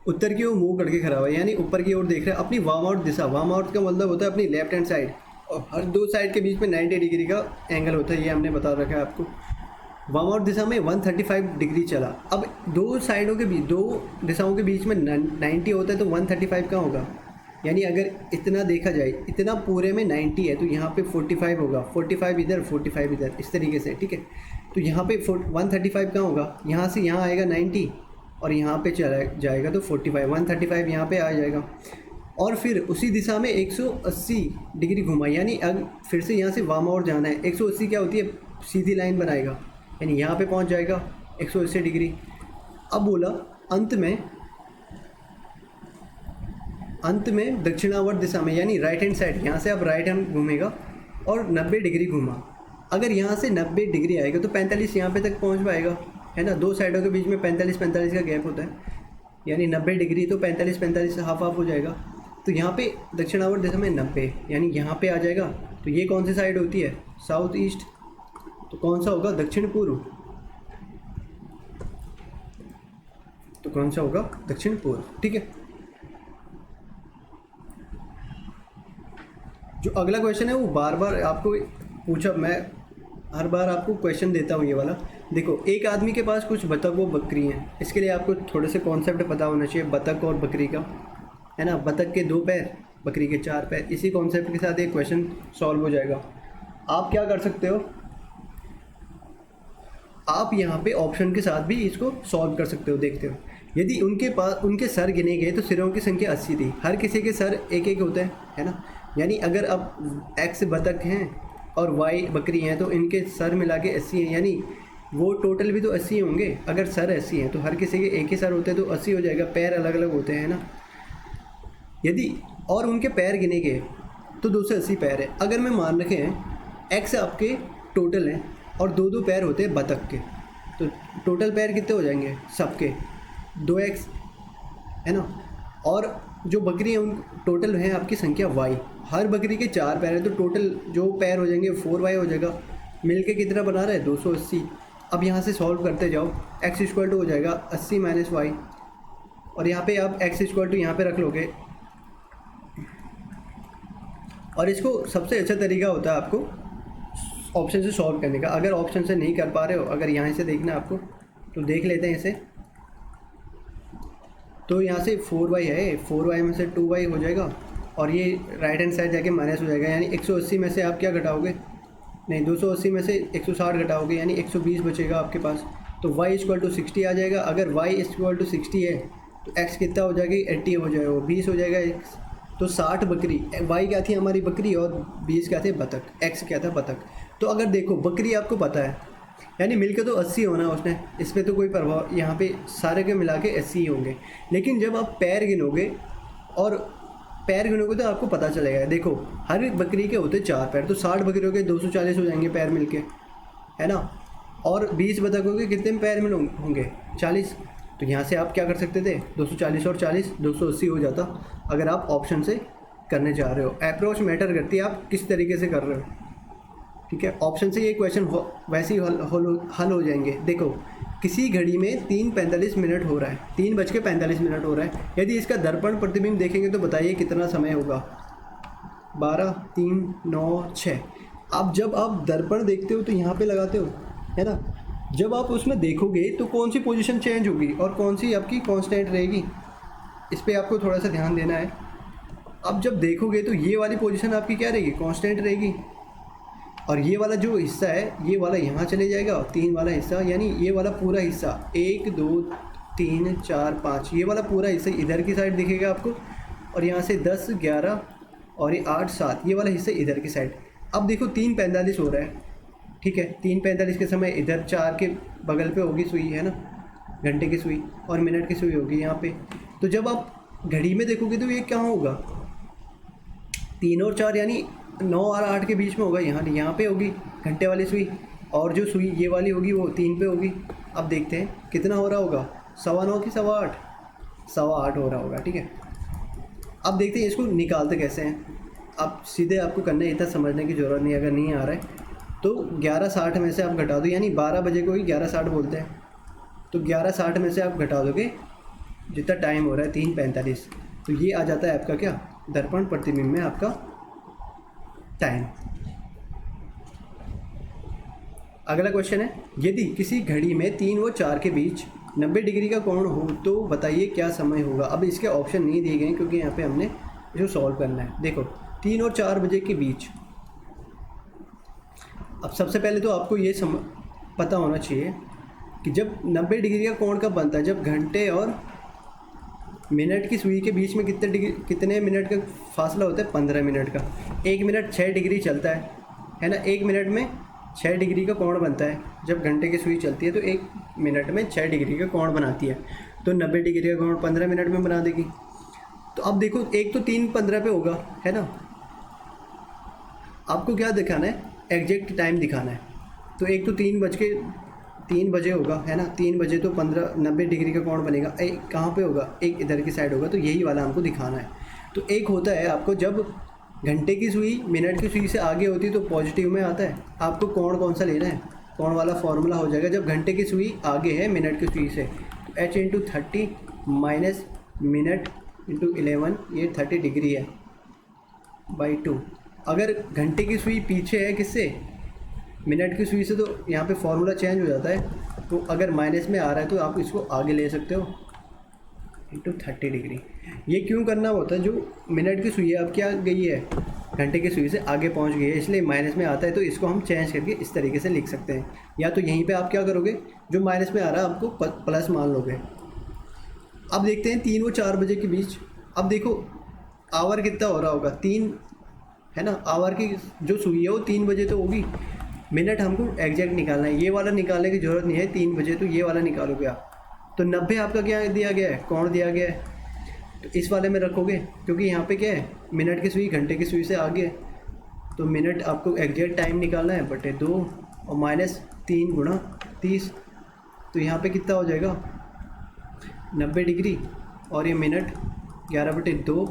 उत्तर की ओर मुंह करके खड़ा हुआ है, यानी ऊपर की ओर देख रहा है। अपनी वामाउट दिशा, वामाउट का मतलब होता है अपनी लेफ्ट हैंड साइड, और हर दो साइड के बीच में 90 डिग्री का एंगल होता है, ये हमने बता रखा है आपको। वामाउट दिशा में 135 डिग्री चला। अब दो साइडों के बीच, दो दिशाओं के बीच में 90 होता है, तो 135 का होगा। यानी अगर इतना देखा जाए, इतना पूरे में 90 है तो यहाँ पे 45 होगा, 45 इधर 45 इधर, इस तरीके से। ठीक है, तो यहाँ पे 135 का होगा, यहाँ से यहाँ आएगा 90 और यहाँ पे चला जाएगा तो 45, 135 यहाँ पे आ जाएगा। और फिर उसी दिशा में 180 डिग्री घुमा, यानी अब फिर से यहाँ से वामाउट जाना है। 180 क्या होती है, सीधी लाइन बनाएगा, यानी यहाँ पे पहुँच जाएगा 180 डिग्री। अब बोला अंत में दक्षिणावर्त दिशा में, यानी राइट हैंड साइड, यहाँ से अब राइट हैंड घूमेगा और 90 डिग्री घूमा। अगर यहाँ से 90 डिग्री आएगा तो 45 यहाँ पे तक पहुँच पाएगा, है ना। दो साइडों के बीच में 45-45 का गैप होता है, यानी 90 डिग्री तो 45-45 हाफ हाफ हो जाएगा। तो यहाँ पे दक्षिणावर्त दिशा में 90, यानी यहाँ पे आ जाएगा। तो ये कौन सी साइड होती है, साउथ ईस्ट, तो कौन सा होगा, दक्षिण पूर्व। तो कौन सा होगा, दक्षिण पूर्व। ठीक है, जो अगला क्वेश्चन है वो बार बार आपको पूछा, मैं हर बार आपको क्वेश्चन देता हूँ ये वाला। देखो, एक आदमी के पास कुछ बतख व बकरी हैं, इसके लिए आपको थोड़े से कॉन्सेप्ट पता होना चाहिए बतख और बकरी का, है ना। बतख के 2 पैर, बकरी के 4 पैर। इसी कॉन्सेप्ट के साथ एक क्वेश्चन सॉल्व हो जाएगा। आप क्या कर सकते हो, आप यहाँ पे ऑप्शन के साथ भी इसको सॉल्व कर सकते हो। देखते हो, यदि उनके सर गिने गए तो सिरों की संख्या 80 थी। हर किसी के सर एक एक होते हैं, है ना। यानी अगर अब एक्स बतख हैं और वाई बकरी हैं तो इनके सर मिला के 80 हैं, यानी वो टोटल भी तो 80 होंगे। अगर सर 80 हैं तो हर किसी के एक ही सर होते हैं तो 80 हो जाएगा। पैर अलग अलग होते हैं ना, यदि और उनके पैर गिने गए तो 280 पैर है। अगर मैं मान रखे हैं एक्स आपके टोटल हैं और 2-2 पैर होते हैं बतख के, तो टोटल पैर कितने हो जाएंगे सबके, 2x, है ना। और जो बकरी है उन टोटल है आपकी संख्या y, हर बकरी के 4 पैर है तो टोटल जो पैर हो जाएंगे 4y हो जाएगा। मिलके कितना बना रहा है, 280। अब यहाँ से सॉल्व करते जाओ, x इक्वल टू हो जाएगा 80 - y, और यहाँ पे आप x इक्वल टू यहाँ पे रख लोगे। और इसको सबसे अच्छा तरीका होता है आपको ऑप्शन से सॉल्व करने का। अगर ऑप्शन से नहीं कर पा रहे हो, अगर यहाँ से देखना है आपको, तो देख लेते हैं इसे। तो यहाँ से 4y है, 4y में से 2y हो जाएगा और ये राइट हैंड साइड जाके माइनस हो जाएगा। यानी 180 में से आप क्या घटाओगे, नहीं 280 में से 160 घटाओगे, यानी 120 बचेगा आपके पास। तो y इक्वल टू 60 आ जाएगा। अगर y इक्वल टू 60 है तो x कितना हो जाएगी, 80 हो जाएगा, 20 हो जाएगा x। तो 60 बकरी, y क्या थी हमारी बकरी और 20 क्या थे बतख, x क्या था बतख। तो अगर देखो बकरी आपको पता है, यानी मिलकर तो 80 होना उसने, इस पर तो कोई प्रभाव, यहाँ पे सारे के मिला के 80 ही होंगे। लेकिन जब आप पैर गिनोगे और पैर गिनोगे तो आपको पता चलेगा। देखो हर बकरी के होते 4 पैर, तो 60 बकरियों के 240 हो जाएंगे पैर मिलके, है ना। और 20 बतखों के कितने पैर मिल होंगे? 40। तो यहाँ से आप क्या कर सकते थे, 240 और 40 280 हो जाता, अगर आप ऑप्शन से करने जा रहे हो। अप्रोच मैटर करती है, आप किस तरीके से कर रहे हो, ठीक है। ऑप्शन से ये क्वेश्चन वैसे ही हल हो जाएंगे। देखो किसी घड़ी में 3:45 हो रहा है, 3:45 हो रहा है। यदि इसका दर्पण प्रतिबिंब देखेंगे तो बताइए कितना समय होगा? 12, 3, 9, 6। अब जब आप दर्पण देखते हो तो यहाँ पे लगाते हो, है ना। जब आप उसमें देखोगे तो कौन सी पोजीशन चेंज होगी और कौन सी आपकी कांस्टेंट रहेगी, इस पर आपको थोड़ा सा ध्यान देना है। अब जब देखोगे तो ये वाली पोजीशन आपकी क्या रहेगी? कांस्टेंट रहेगी। और ये वाला जो हिस्सा है, ये वाला यहाँ चले जाएगा, 3 वाला हिस्सा, यानी ये वाला पूरा हिस्सा 1, 2, 3, 4, 5, ये वाला पूरा हिस्सा इधर की साइड दिखेगा आपको। और यहाँ से 10, 11 और ये 8, 7, ये वाला हिस्सा इधर की साइड। अब देखो 3:45 हो रहा है, ठीक है। 3:45 के समय इधर 4 के बगल पे होगी सुई, है ना, घंटे की सुई, और मिनट की सुई होगी यहाँ पे। तो जब आप घड़ी में देखोगे तो ये क्या होगा? 3 और 4 यानी 9 और 8 के बीच में होगा। यहाँ पे होगी घंटे वाली सुई, और जो सुई ये वाली होगी वो 3 पे होगी। अब देखते हैं कितना हो रहा होगा, 9.25 की 8.25? 8.25 हो रहा होगा, ठीक है। अब देखते हैं इसको निकालते कैसे हैं। अब सीधे आपको करना है, इतना समझने की ज़रूरत नहीं। अगर नहीं आ रहा है तो 11:60 में से आप घटा दो, यानी 12 बजे को ही 11:60 बोलते हैं। तो 11:60 में से आप घटा दोगे जितना टाइम हो रहा है 3:45, तो ये आ जाता है आपका क्या? दर्पण प्रतिबिंब में आपका टाइम। अगला क्वेश्चन है, यदि किसी घड़ी में 3 व 4 के बीच 90 डिग्री का कोण हो तो बताइए क्या समय होगा। अब इसके ऑप्शन नहीं दिए गए क्योंकि यहाँ पे हमने इसको सॉल्व करना है। देखो 3 और 4 बजे के बीच, अब सबसे पहले तो आपको ये पता होना चाहिए कि जब 90 डिग्री का कोण कब बनता है? जब घंटे और मिनट की सुई के बीच में कितने मिनट का फासला होता है? 15 मिनट का। 1 मिनट 6 डिग्री चलता है ना। 1 मिनट में 6 डिग्री का कोण बनता है। जब घंटे की सुई चलती है तो 1 मिनट में 6 डिग्री का कोण बनाती है, तो 90 डिग्री का कोण 15 मिनट में बना देगी। तो अब देखो, एक तो 3:15 पे होगा, है ना। आपको क्या दिखाना है? एग्जैक्ट टाइम दिखाना है। तो एक तो 3 बजे होगा, है ना। 3 बजे तो 90 डिग्री का कोण बनेगा। एक कहाँ पे होगा? एक इधर की साइड होगा, तो यही वाला हमको दिखाना है। तो एक होता है आपको, जब घंटे की सुई मिनट की सुई से आगे होती है तो पॉजिटिव में आता है। आपको कोण कौन सा लेना है? कोण वाला फॉर्मूला हो जाएगा, जब घंटे की सुई आगे है मिनट की सुई से, तो h/30 माइनस मिनट इंटू 11, ये 30 डिग्री है बाई 2। अगर घंटे की सुई पीछे है किससे? मिनट की सुई से, तो यहाँ पे फॉर्मूला चेंज हो जाता है। तो अगर माइनस में आ रहा है तो आप इसको आगे ले सकते हो, इंटू 30 डिग्री। ये क्यों करना होता है? जो मिनट की सुई है अब क्या गई है? घंटे की सुई से आगे पहुँच गई है, इसलिए माइनस में आता है। तो इसको हम चेंज करके इस तरीके से लिख सकते हैं। या तो यहीं पर आप क्या करोगे, जो माइनस में आ रहा है आपको प्लस मान लोगे। अब देखते हैं 3 व 4 बजे के बीच। अब देखो आवर कितना हो रहा होगा? 3, है ना। आवर की जो सुई है वो 3 बजे तो होगी। मिनट हमको एग्जैक्ट निकालना है, ये वाला निकालने की ज़रूरत नहीं है 3 बजे, तो ये वाला निकालोगे आप। तो 90 आपका क्या दिया गया है? कोण दिया गया है, तो इस वाले में रखोगे, क्योंकि यहाँ पे क्या है? मिनट की सुई घंटे की सुई से आगे है। तो मिनट आपको एग्जैक्ट टाइम निकालना है, बटे 2 और माइनस 3 गुणा 30। तो यहाँ पे कितना हो जाएगा? 90 डिग्री, और ये मिनट 11/2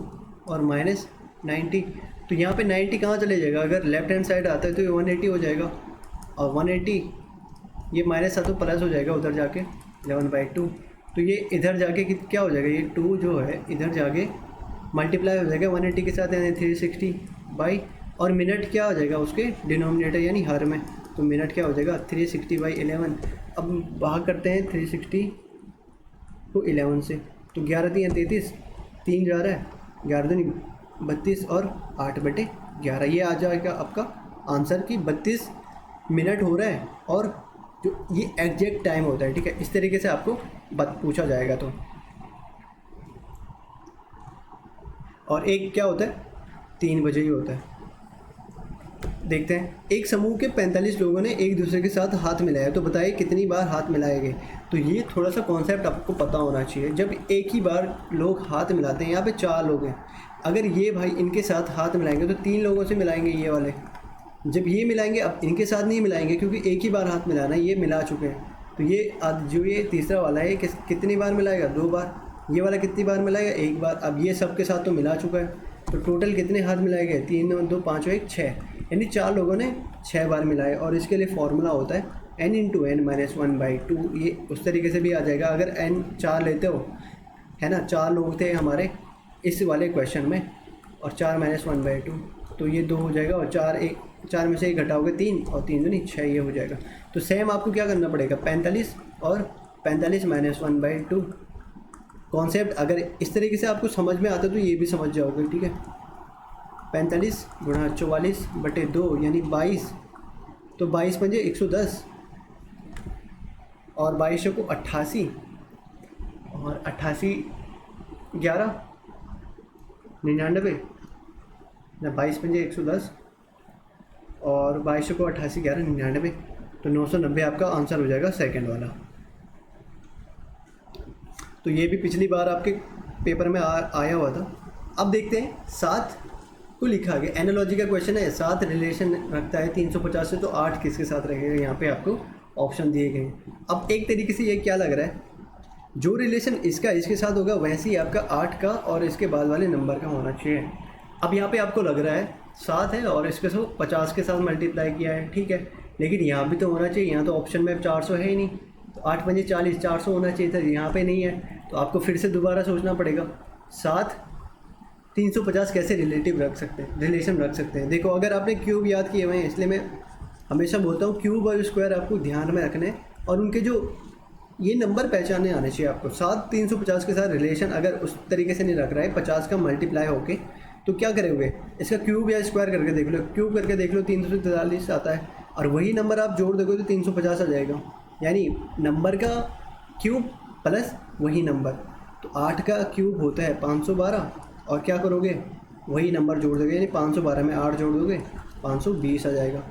और माइनस 90। तो यहाँ पे 90 कहाँ चले जाएगा? अगर लेफ्ट हैंड साइड आता है तो ये 180 हो जाएगा, और 180 ये माइनस था तो प्लस हो जाएगा उधर जाके 11/2। तो ये इधर जाके क्या हो जाएगा? ये 2 जो है इधर जाके मल्टीप्लाई हो जाएगा 180 के साथ, यानी 360 बाई, और मिनट क्या हो जाएगा उसके डिनोमिनेटर यानी हर में, तो मिनट क्या हो जाएगा? 360/11। अब भाग करते हैं 360 को 11 से, तो 11 3 33, 3 जा रहा है, 11 दूनी 32 और 8/11। ये आ जाएगा आपका आंसर कि 32 मिनट हो रहा है, और जो ये एग्जैक्ट टाइम होता है, ठीक है। इस तरीके से आपको पूछा जाएगा। तो और एक क्या होता है? 3 बजे ही होता है। देखते हैं, एक समूह के 45 लोगों ने एक दूसरे के साथ हाथ मिलाया, तो बताइए कितनी बार हाथ मिलाएंगे। तो ये थोड़ा सा कॉन्सेप्ट आपको पता होना चाहिए। जब एक ही बार लोग हाथ मिलाते हैं, यहाँ पे 4 लोग हैं, अगर ये भाई इनके साथ हाथ मिलाएंगे तो 3 लोगों से मिलाएंगे ये वाले, जब ये मिलाएंगे अब इनके साथ नहीं मिलाएंगे क्योंकि एक ही बार हाथ मिलाना है, ये मिला चुके हैं। तो ये जो ये तीसरा वाला है कितनी बार मिलाएगा, 2 बार। ये वाला कितनी बार मिलाएगा, 1 बार। अब ये सब के साथ तो मिला चुका है, तो टोटल कितने हाथ मिलाए गए, 3 2 5 1 6, यानी 4 लोगों ने 6 बार मिलाए। और इसके लिए फॉर्मूला होता है n × n - 1/2। ये उस तरीके से भी आ जाएगा अगर n 4 लेते हो, है ना। 4 लोग थे हमारे इस वाले क्वेश्चन में, और 4 - 1/2, तो ये 2 हो जाएगा। और 4 में से 1 घटाओगे 3, और 3 दूनी 6, ये हो जाएगा। तो सेम आपको क्या करना पड़ेगा, 45 और 45 - 1/2। कॉन्सेप्ट अगर इस तरीके से आपको समझ में आता है तो ये भी समझ जाओगे, ठीक है। 45 × 44/2 यानी 22, तो 22 पंजे 110, और 22 को 88, और 88 11 99 ना, 22 पंजे 110, और 22 को 88 11 99, तो 990 आपका आंसर हो जाएगा सेकंड वाला। तो ये भी पिछली बार आपके पेपर में आया हुआ था। अब देखते हैं 7 को लिखा गया, एनालॉजी का क्वेश्चन है। 7 रिलेशन रखता है 350 से, तो 8 किसके साथ रहेगा, यहाँ पे आपको ऑप्शन दिए गए हैं। अब एक तरीके से ये क्या लग रहा है, जो रिलेशन इसका इसके साथ होगा वैसे ही आपका 8 का और इसके बाद वाले नंबर का होना चाहिए। अब यहाँ पे आपको लग रहा है 7 है और इसके साथ 50 के साथ मल्टीप्लाई किया है, ठीक है, लेकिन यहाँ भी तो होना चाहिए। यहाँ तो ऑप्शन में 400 है ही नहीं, तो 8 पंजे 40, 400 होना चाहिए था, यहाँ पे नहीं है, तो आपको फिर से दोबारा सोचना पड़ेगा 7 350 कैसे रिलेशन रख सकते हैं। देखो अगर आपने क्यूब याद किए हुए हैं, इसलिए मैं हमेशा बोलता हूँ क्यूब और स्क्वायर आपको ध्यान में रखने, और उनके जो ये नंबर पहचानने आने चाहिए आपको। 7 350 के साथ रिलेशन अगर उस तरीके से नहीं रख रहा है, 50 का मल्टीप्लाई होके, तो क्या करोगे, इसका क्यूब या स्क्वायर करके देख लो। क्यूब करके देख लो 343 आता है, और वही नंबर आप जोड़ दोगे तो 350 आ जाएगा, यानी नंबर का क्यूब प्लस वही नंबर। तो 8 का क्यूब होता है 512, और क्या करोगे, वही नंबर जोड़ दोगे, यानी 512 में 8 जोड़ दोगे 520 आ जाएगा।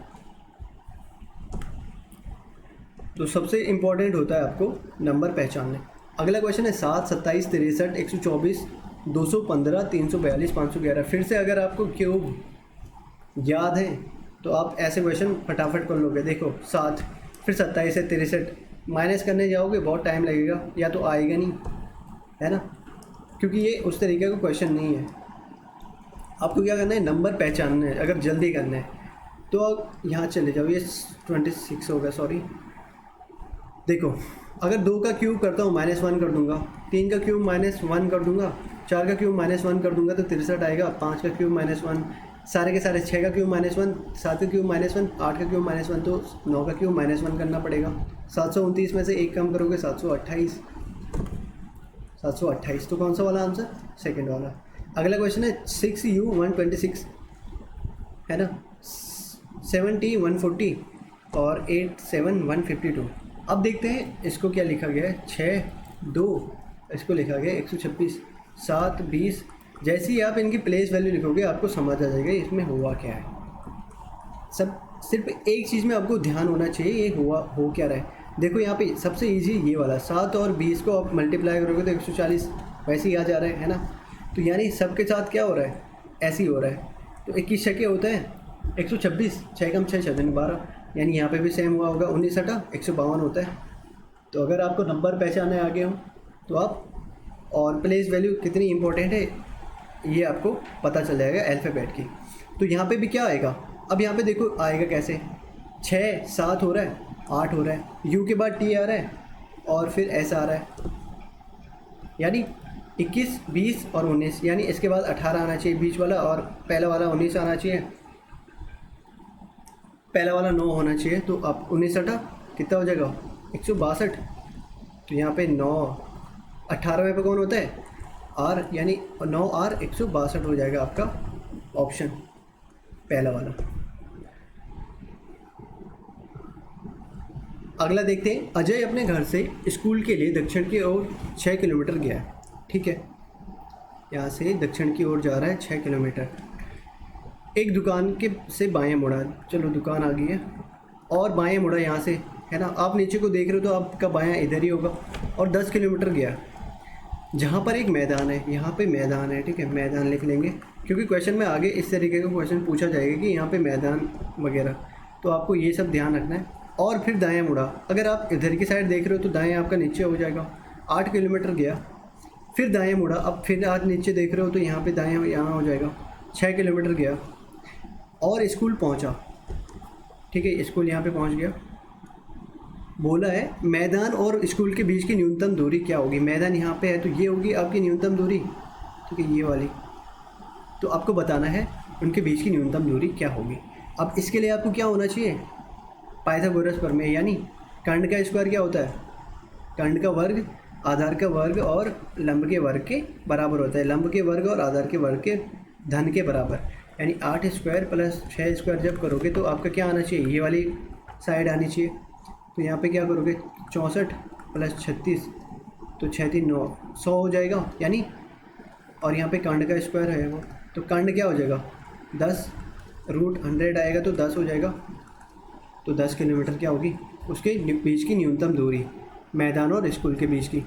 तो सबसे इम्पॉर्टेंट होता है आपको नंबर पहचानने। अगला क्वेश्चन है 7 27 63 124 215 342 511। फिर से अगर आपको क्यूब याद है तो आप ऐसे क्वेश्चन फटाफट कर लोगे। देखो 7 फिर 27 से 63 माइनस करने जाओगे बहुत टाइम लगेगा, या तो आएगा नहीं, है ना, क्योंकि ये उस तरीके का क्वेश्चन नहीं है। आपको क्या करना है, नंबर पहचानना है। अगर जल्दी करना है तो आप यहाँ चले जाओ, ये 26 होगा, सॉरी। देखो अगर 2 का क्यूब करता हूँ -1 कर दूंगा, 3 का क्यूब -1 कर दूंगा, 4 का क्यूब -1 कर दूंगा तो 63 आएगा, 5 का क्यूब -1, सारे के सारे 6 का क्यूब -1, 7 का क्यूब -1, 8 का क्यूब -1, तो 9 का क्यूब -1 करना पड़ेगा। 729 में से 1 कम करोगे 728, 728, तो कौन सा वाला आंसर, सेकंड वाला। अगला क्वेश्चन है 6U 126, है ना, 7T 140 और 8 7 152। अब देखते हैं इसको क्या लिखा गया है, 6 2, इसको लिखा गया 126, 7 20। जैसे ही आप इनकी प्लेस वैल्यू लिखोगे आपको समझ आ जाएगा इसमें हुआ क्या है। सब सिर्फ एक चीज़ में आपको ध्यान होना चाहिए, ये हो क्या रहा है। देखो यहाँ पे सबसे इजी ये वाला 7 और 20 को आप मल्टीप्लाई करोगे तो 140 वैसे ही आ जा रहा है ना। तो यानी सबके साथ क्या हो रहा है, ऐसे ही हो रहा है। तो 21 छक्के होता है 126, 6 कम 6 6 12, यानी यहाँ पे भी सेम हुआ होगा। 19 हटा 152 होता है। तो अगर आपको नंबर पहचाने आगे हो तो आप, और प्लेस वैल्यू कितनी इंपॉर्टेंट है ये आपको पता चल जाएगा अल्फ़ाबेट की। तो यहाँ पे भी क्या आएगा, अब यहाँ पे देखो आएगा कैसे, 6 7 हो रहा है, 8 हो रहा है, यू के बाद टी आ रहा है और फिर एस आ रहा है, यानी 21 20 और 19, यानी इसके बाद 18 आना चाहिए बीच वाला, और पहला वाला 19 आना चाहिए, पहला वाला 9 होना चाहिए। तो अब 19 हटा कितना हो जाएगा 162। तो यहाँ पे 9 18वें पे कौन होता है, आर, यानी 9 आर 162 हो जाएगा आपका ऑप्शन पहला वाला। अगला देखते हैं, अजय अपने घर से स्कूल के लिए दक्षिण की ओर 6 किलोमीटर गया है, ठीक है, यहाँ से दक्षिण की ओर जा रहा है 6 किलोमीटर। एक दुकान के से बाएं मुड़ा, चलो दुकान आ गई है, और बाएं मुड़ा यहाँ से, है ना, आप नीचे को देख रहे हो तो आपका बायां इधर ही होगा, और 10 किलोमीटर गया। जहाँ पर एक मैदान है, यहाँ पे मैदान है, ठीक है, मैदान लिख लेंगे क्योंकि क्वेश्चन में आगे इस तरीके का क्वेश्चन पूछा जाएगा कि यहाँ पे मैदान वगैरह, तो आपको ये सब ध्यान रखना है। और फिर दाएं मुड़ा, अगर आप इधर की साइड देख रहे हो तो दाएं आपका नीचे हो जाएगा। 8 किलोमीटर गया, फिर दाएं मुड़ा, अब फिर आज नीचे देख रहे हो तो यहाँ पे दाएं यहाँ हो जाएगा। 6 किलोमीटर गया और स्कूल पहुँचा, ठीक है, स्कूल यहाँ पे पहुँच गया। बोला है मैदान और स्कूल के बीच की न्यूनतम दूरी क्या होगी। मैदान यहाँ पे है तो ये होगी आपकी न्यूनतम दूरी, ठीक है, ये वाली। तो आपको बताना है उनके बीच की न्यूनतम दूरी क्या होगी। अब इसके लिए आपको क्या होना चाहिए, पाइथागोरस प्रमेय, यानी कर्ण का स्क्वायर क्या होता है, कर्ण का वर्ग आधार का वर्ग और लंब के वर्ग के बराबर होता है। लंब के वर्ग और आधार के वर्ग के धन के बराबर, यानी 8 स्क्वायर प्लस 6 स्क्वायर जब करोगे तो आपका क्या आना चाहिए, ये वाली साइड आनी चाहिए। तो यहाँ पे क्या करोगे, 64 प्लस 36, तो 6 3 9, 100 हो जाएगा यानी। और यहाँ पे कर्ण का स्क्वायर है वो, तो कर्ण क्या हो जाएगा 10, रूट 100 आएगा तो 10 हो जाएगा। तो 10 किलोमीटर क्या होगी उसके बीच की न्यूनतम दूरी, मैदान और स्कूल के बीच की।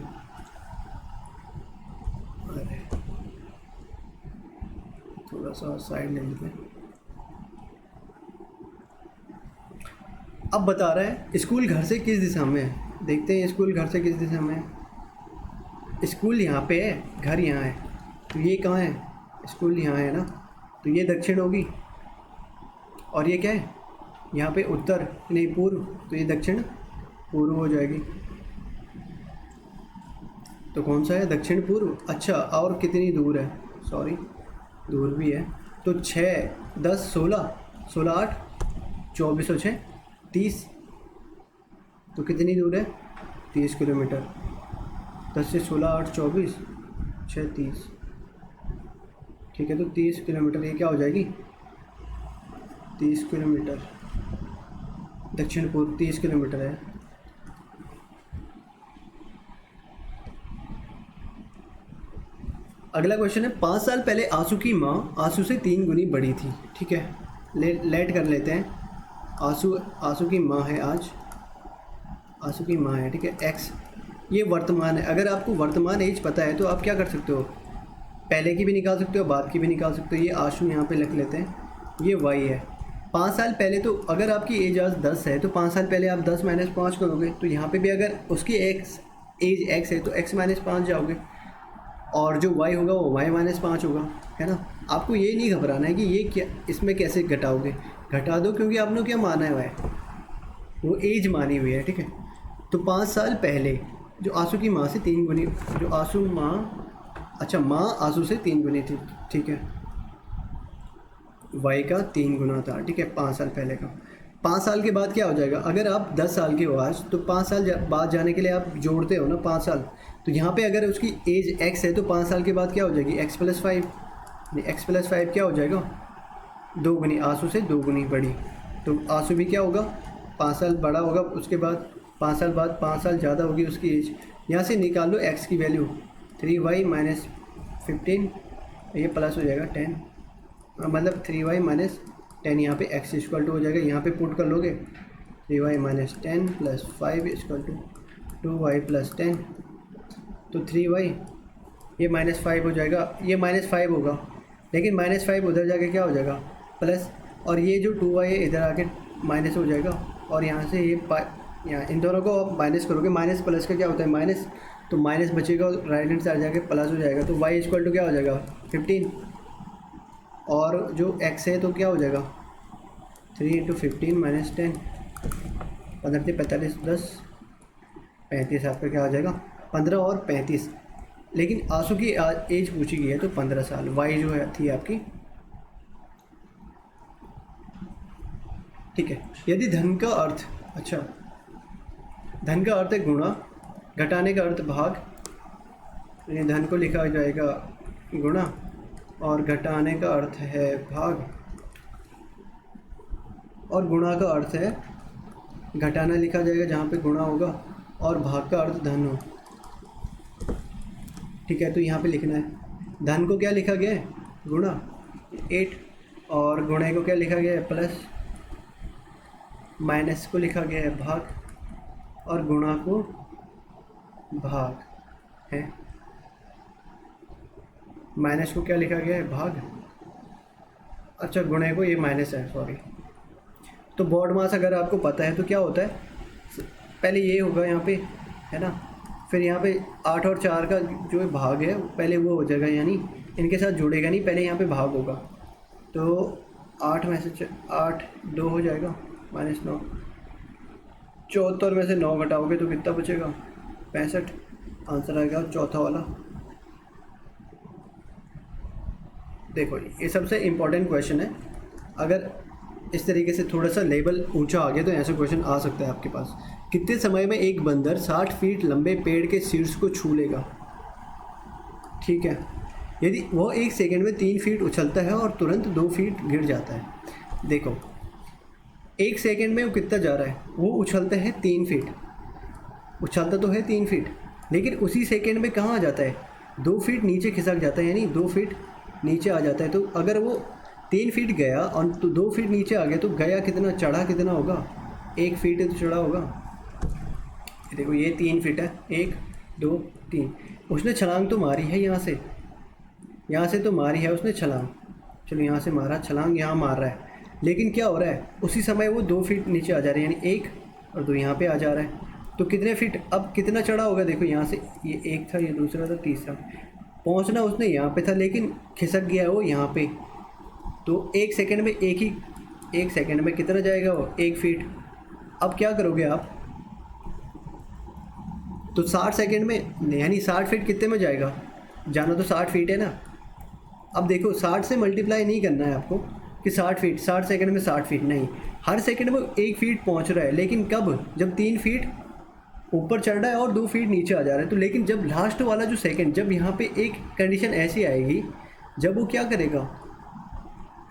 अरे थोड़ा सा साइड ले लेते हैं। अब बता रहा है स्कूल घर से किस दिशा में है। देखते हैं स्कूल घर से किस दिशा में है। स्कूल यहाँ पे है, घर यहाँ है, तो ये कहाँ है, स्कूल यहाँ है ना, तो ये दक्षिण होगी। और ये क्या है, यहाँ पे उत्तर नहीं पूर्व, तो ये दक्षिण पूर्व हो जाएगी। तो कौन सा है, दक्षिण पूर्व। अच्छा, और कितनी दूर है, सॉरी दूर भी है। तो 6 10 16, 16 8 24 और 6 30, तो कितनी दूर है 30 किलोमीटर। 10 से 16 8 24 6 30, ठीक है। तो 30 किलोमीटर ये क्या हो जाएगी, 30 किलोमीटर दक्षिण पूर्व 30 किलोमीटर है। अगला क्वेश्चन है 5 साल पहले आंसू की माँ आंसू से 3 गुनी बड़ी थी, ठीक है। लेट कर लेते हैं। आंसू की माँ है, आज आंसू की माँ है, ठीक है। एक्स ये वर्तमान है। अगर आपको वर्तमान एज पता है तो आप क्या कर सकते हो, पहले की भी निकाल सकते हो, बाद की भी निकाल सकते हो। ये आंसू यहाँ पे लिख लेते हैं, ये वाई है। 5 साल पहले, तो अगर आपकी एज आज 10 है तो 5 साल पहले आप 10 - 5 करोगे, तो यहाँ पे भी अगर उसकी एज एक्स है तो x - 5 जाओगे, और जो y होगा वो y - 5 होगा, है ना। आपको ये नहीं घबराना है कि ये क्या, इसमें कैसे घटाओगे, घटा दो, क्योंकि आपने क्या माना है, वो एज मानी हुई है, ठीक है। तो 5 साल पहले जो आंसू की माँ से 3 गुनी, जो आंसू माँ, अच्छा माँ आंसू से 3 गुनी थी, ठीक है, y का 3 गुना था, ठीक है, 5 साल पहले का। 5 साल के बाद क्या हो जाएगा, अगर आप 10 साल के हो आज, तो 5 साल बाद जाने के लिए आप जोड़ते हो ना 5 साल, तो यहाँ पे अगर उसकी एज x है तो 5 साल के बाद क्या हो जाएगी, x + 5, x + 5 क्या हो जाएगा 2 गुनी, आंसू से 2 गुनी बड़ी। तो आंसू भी क्या होगा 5 साल बड़ा होगा, उसके बाद 5 साल बाद 5 साल ज़्यादा होगी उसकी एज। यहाँ से निकाल लो x की वैल्यू, 3y - 15, ये प्लस हो जाएगा 10, मतलब 3y - 10, यहाँ पे x = हो जाएगा, यहाँ पे पुट कर लोगे 3y - 10 + 5 = 2y + 10, तो 3y ये -5 हो जाएगा, ये -5 होगा, लेकिन -5 उधर जाके क्या हो जाएगा प्लस, और ये जो 2y है इधर आके माइनस हो जाएगा, और यहाँ से ये यहाँ इन दोनों को आप माइनस करोगे, माइनस प्लस का क्या होता है माइनस, तो माइनस बचेगा और राइट हैंड साइड जाके प्लस हो जाएगा, तो y = क्या हो जाएगा 15, और जो x है तो क्या हो जाएगा 3 × 15 - 10, 15 से 45 10 35, आपका क्या हो जाएगा 15 और 35। लेकिन आंसू की एज पूछी गई है तो 15 साल, y जो है थी आपकी, ठीक है। यदि धन का अर्थ, अच्छा धन का अर्थ है गुणा, घटाने का अर्थ भाग, यानी धन को लिखा जाएगा गुणा और घटाने का अर्थ है भाग, और गुणा का अर्थ है घटाना लिखा जाएगा जहाँ पे गुणा होगा, और भाग का अर्थ धन हो, ठीक है। तो यहाँ पे लिखना है धन को क्या लिखा गया है गुणा 8, और गुणे को क्या लिखा गया है प्लस, माइनस को लिखा गया है भाग, और गुणा को भाग है, माइनस को क्या लिखा गया है, भाग, अच्छा गुणे को ये माइनस है, सॉरी। तो बॉड मास अगर आपको पता है तो क्या होता है, पहले ये होगा यहाँ पे, है ना, फिर यहाँ पे 8 और 4 का जो भाग है पहले वो हो जाएगा, यानी इनके साथ जुड़ेगा नहीं, पहले यहाँ पे भाग होगा। तो 8 में से 8 2 हो जाएगा, -9, 74 में से 9 घटाओगे तो कितना बचेगा, 65। आंसर आएगा चौथा वाला। देखो ये सबसे इम्पोर्टेंट क्वेश्चन है, अगर इस तरीके से थोड़ा सा लेवल ऊंचा आ गया तो ऐसा क्वेश्चन आ सकता है आपके पास। कितने समय में एक बंदर 60 फीट लंबे पेड़ के शीर्ष को छू लेगा, ठीक है, यदि वह 1 सेकंड में 3 फीट उछलता है और तुरंत 2 फीट गिर जाता है। देखो 1 सेकंड में वो कितना जा रहा है, वो उछलता है 3 फीट, उछलता तो है 3 फीट, लेकिन उसी सेकंड में कहाँ आ जाता है, 2 फीट नीचे खिसक जाता है, यानी 2 फीट नीचे आ जाता है। तो अगर वो 3 फीट गया और तो 2 फीट नीचे आ गया तो गया कितना, चढ़ा कितना होगा, 1 फीट तो चढ़ा होगा। देखो ये 3 फीट है, 1 2 3, उसने छलांग तो मारी है, यहाँ से तो मारी है उसने छलांग, चलो यहाँ से मारा छलांग, यहाँ मार रहा है, लेकिन क्या हो रहा है उसी समय वो 2 फीट नीचे आ जा रहे हैं, यानी 1 और 2 यहाँ पे आ जा रहा है। तो कितने फीट, अब कितना चढ़ा होगा, देखो यहाँ से ये 1 था, ये दूसरा था, तीसरा, पहुँचना उसने यहाँ पे था लेकिन खिसक गया है वो यहाँ पे। तो 1 सेकंड में 1 सेकंड में कितना जाएगा वो, 1 फीट। अब क्या करोगे आप, तो 60 सेकंड में, यानी 60 फीट कितने में जाएगा, जाना तो 60 फीट है ना। अब देखो 60 से मल्टीप्लाई नहीं करना है आपको कि 60 फीट 60 सेकंड में 60 फीट, नहीं, हर सेकंड में 1 फीट पहुंच रहा है, लेकिन कब, जब 3 फीट ऊपर चढ़ रहा है और 2 फीट नीचे आ जा रहा है। तो लेकिन जब लास्ट वाला जो सेकंड, जब यहाँ पे एक कंडीशन ऐसी आएगी जब वो क्या करेगा,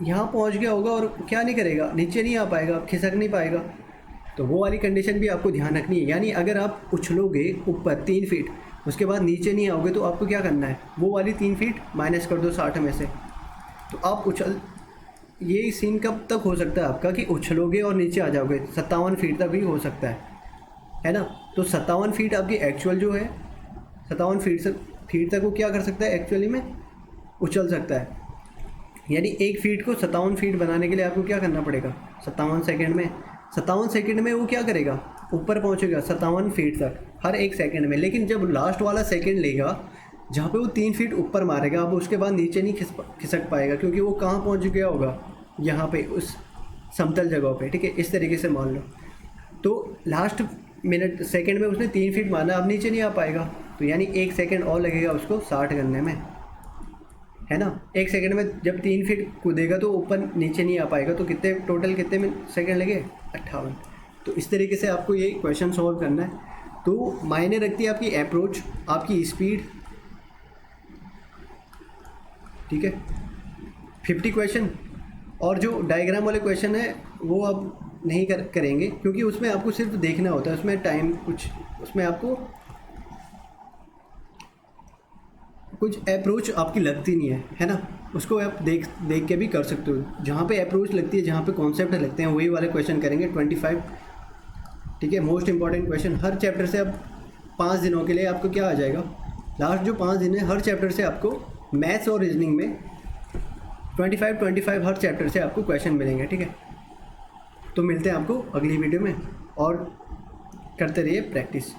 यहाँ पहुँच गया होगा और क्या नहीं करेगा, नीचे नहीं आ पाएगा, खिसक नहीं पाएगा, तो वो वाली कंडीशन भी आपको ध्यान रखनी है। यानी अगर आप उछलोगे ऊपर 3 फीट, उसके बाद नीचे नहीं आओगे तो आपको क्या करना है, वो वाली 3 फीट माइनस कर दो 60 में से। तो आप ये सीन कब तक हो सकता है आपका कि उछलोगे और नीचे आ जाओगे, 57 फीट तक भी हो सकता है ना। तो 57 फीट आपकी एक्चुअल जो है, 57 फीट तक वो क्या कर सकता है, एक्चुअली में उछल सकता है। यानी 1 फीट को 57 फीट बनाने के लिए आपको क्या करना पड़ेगा, 57 सेकंड में वो क्या करेगा, ऊपर पहुंचेगा 57 फीट तक हर 1 सेकंड में। लेकिन जब लास्ट वाला सेकंड लेगा जहाँ पे वो 3 फीट ऊपर मारेगा, अब उसके बाद नीचे नहीं खिसक पाएगा, क्योंकि वो कहाँ पहुंच गया होगा, यहाँ पे उस समतल जगह पे, ठीक है। इस तरीके से मान लो, तो लास्ट मिनट सेकंड में उसने 3 फीट मारना, अब नीचे नहीं आ पाएगा, तो यानी 1 सेकंड और लगेगा उसको 60 करने में, है ना। 1 सेकंड में जब 3 फीट कूदेगा तो ऊपर नीचे नहीं आ पाएगा, तो कितने टोटल कितने में सेकंड लगे, 58। तो इस तरीके से आपको ये क्वेश्चन सॉल्व करना है। तो मायने रखती है आपकी अप्रोच, आपकी स्पीड, ठीक है। 50 क्वेश्चन, और जो डायग्राम वाले क्वेश्चन है वो अब नहीं करेंगे, क्योंकि उसमें आपको सिर्फ देखना होता है, उसमें टाइम उसमें आपको कुछ अप्रोच आपकी लगती नहीं है ना। उसको आप देख के भी कर सकते हो। जहाँ पे अप्रोच लगती है, जहाँ पे कॉन्सेप्ट लगते हैं, वही वाले क्वेश्चन करेंगे 25, ठीक है। मोस्ट इंपॉर्टेंट क्वेश्चन हर चैप्टर से। अब 5 दिनों के लिए आपको क्या आ जाएगा, लास्ट जो 5 दिन है हर चैप्टर से आपको मैथ्स और रीजनिंग में 25 हर चैप्टर से आपको क्वेश्चन मिलेंगे, ठीक है। तो मिलते हैं आपको अगली वीडियो में, और करते रहिए प्रैक्टिस।